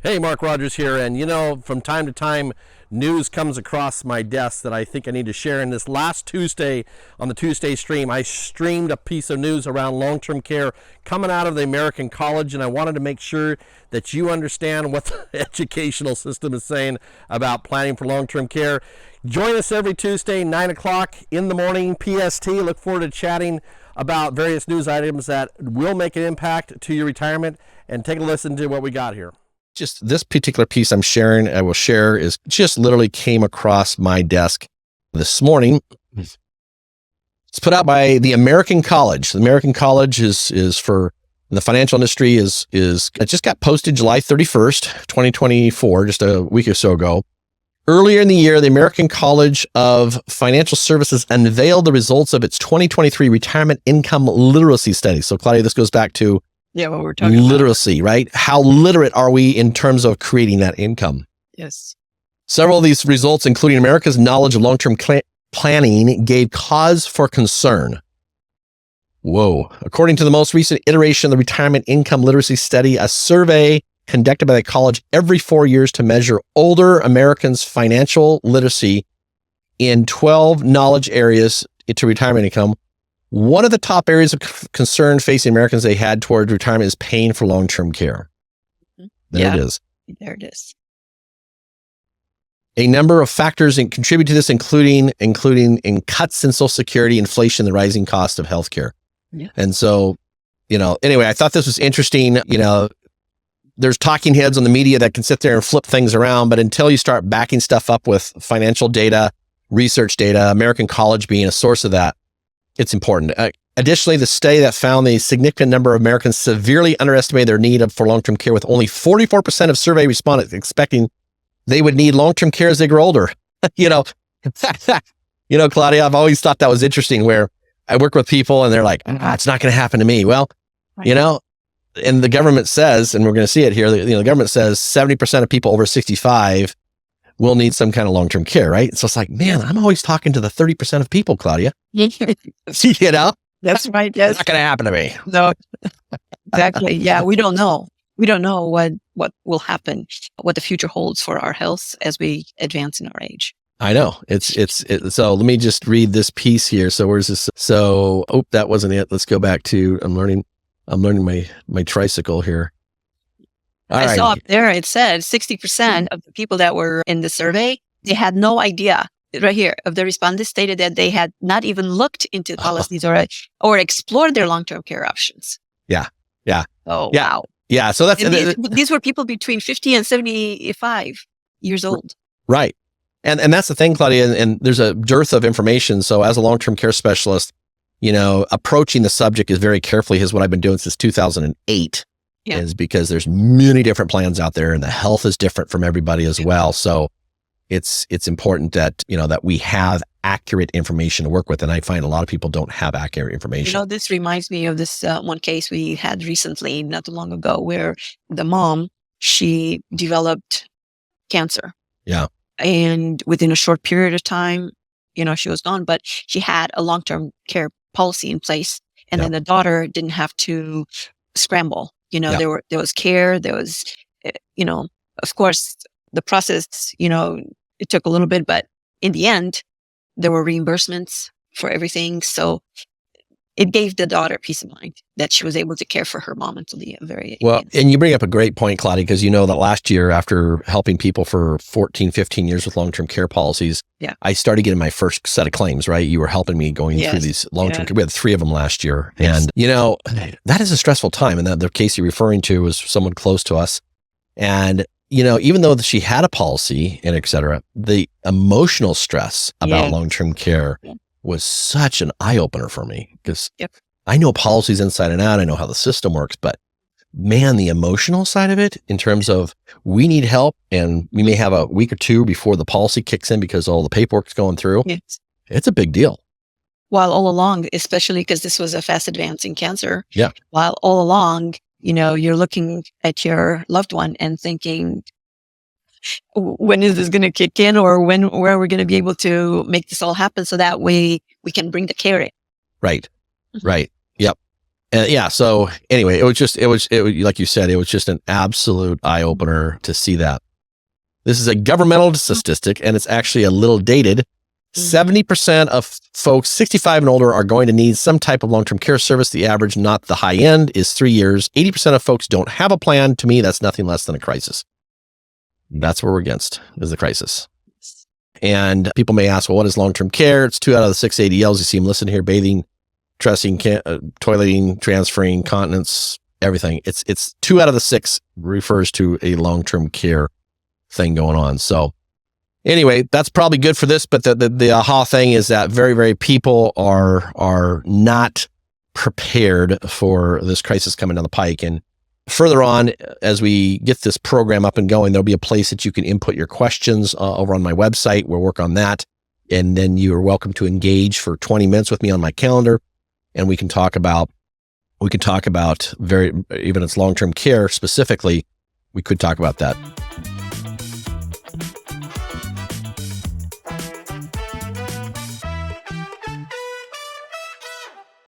Hey, Mark Rogers here, and from time to time, news comes across my desk that I think I need to share. And this last Tuesday, on the Tuesday stream, I streamed a piece of news around long-term care coming out of the American College, and I wanted to make sure that you understand what the educational system is saying about planning for long-term care. Join us every Tuesday, 9 o'clock in the morning, PST. Look forward to chatting about various news items that will make an impact to your retirement, and take a listen to what we got here. Just this particular piece I will share is just literally came across my desk this morning. It's put out by the American College. The American College is for the financial industry it just got posted July 31st, 2024, just a week or so ago. Earlier in the year, the American College of Financial Services unveiled the results of its 2023 retirement income literacy study. So Claudia, this goes back to what we're talking literacy, about. Right? How literate are we in terms of creating that income? Yes. Several of these results, including America's knowledge of long-term planning, gave cause for concern. Whoa. According to the most recent iteration of the Retirement Income Literacy Study, a survey conducted by the college every 4 years to measure older Americans' financial literacy in 12 knowledge areas to retirement income. One of the top areas of concern facing Americans they had toward retirement is paying for long-term care. There it is. There it is. A number of factors contribute to this, including in cuts in Social Security, inflation, the rising cost of healthcare. Yeah. And so, anyway, I thought this was interesting. There's talking heads on the media that can sit there and flip things around, but until you start backing stuff up with financial data, research data, American College being a source of that, it's important. Additionally, the study that found the significant number of Americans severely underestimated their need for long-term care, with only 44% of survey respondents expecting they would need long-term care as they grow older. Claudia, I've always thought that was interesting, where I work with people and they're like, it's not going to happen to me. Well, right. And the government says, and we're going to see it here, the government says 70% of people over 65 will need some kind of long-term care, right? So it's like, man, I'm always talking to the 30% of people, Claudia. That's right. Yes. It's not going to happen to me. No, exactly. Yeah. We don't know. We don't know what will happen, what the future holds for our health as we advance in our age. I know. So let me just read this piece here. So where's this? So, that wasn't it. Let's go back to, I'm learning my tricycle here. I saw up there, it said 60% of the people that were in the survey, they had no idea. Right here, of the respondents stated that they had not even looked into policies or explored their long-term care options. Yeah. Oh, wow. Yeah. So that's these were people between 50 and 75 years old. Right. And that's the thing, Claudia, and there's a dearth of information. So as a long-term care specialist, approaching the subject is very carefully is what I've been doing since 2008. Yeah. Is because there's many different plans out there, and the health is different from everybody as well. So it's important that, that we have accurate information to work with. And I find a lot of people don't have accurate information. This reminds me of this one case we had recently, not too long ago, where the mom, she developed cancer. Yeah. And within a short period of time, she was gone, but she had a long-term care policy in place. And then the daughter didn't have to scramble. There was care, there was, of course, the process, it took a little bit, but in the end, there were reimbursements for everything. So it gave the daughter peace of mind that she was able to care for her mom until the very end. And you bring up a great point, Claudia, because that last year, after helping people for 14, 15 years with long-term care policies, I started getting my first set of claims, right? You were helping me going through these long-term care. We had 3 of them last year. Yes. And, that is a stressful time. And the case you're referring to was someone close to us. And, even though she had a policy and et cetera, the emotional stress about long-term care was such an eye-opener for me, because I know policies inside and out. I know how the system works, but man, the emotional side of it, in terms of we need help and we may have a week or two before the policy kicks in because all the paperwork's going through. Yes. It's a big deal. While all along, especially because this was a fast advancing cancer. Yeah. While all along, you're looking at your loved one and thinking, when is this going to kick in, or where are we going to be able to make this all happen so that way we can bring the care in? Right. Right. Yep. yeah. So anyway, it was like you said, it was just an absolute eye opener to see that. This is a governmental statistic, and it's actually a little dated. 70% of folks 65 and older are going to need some type of long-term care service. The average, not the high end, is 3 years. 80% of folks don't have a plan. To me, that's nothing less than a crisis. That's what we're against, is the crisis. And people may ask, well, what is long-term care? It's 2 out of the 6 ADLs. You see them listed here: bathing, dressing, toileting, transferring, continence, everything. It's 2 out of the 6 refers to a long-term care thing going on. So anyway, that's probably good for this, but the aha thing is that very, very people are not prepared for this crisis coming down the pike. And further on, as we get this program up and going, there'll be a place that you can input your questions over on my website. We'll work on that. And then you are welcome to engage for 20 minutes with me on my calendar. And we can talk about even its long-term care specifically. We could talk about that.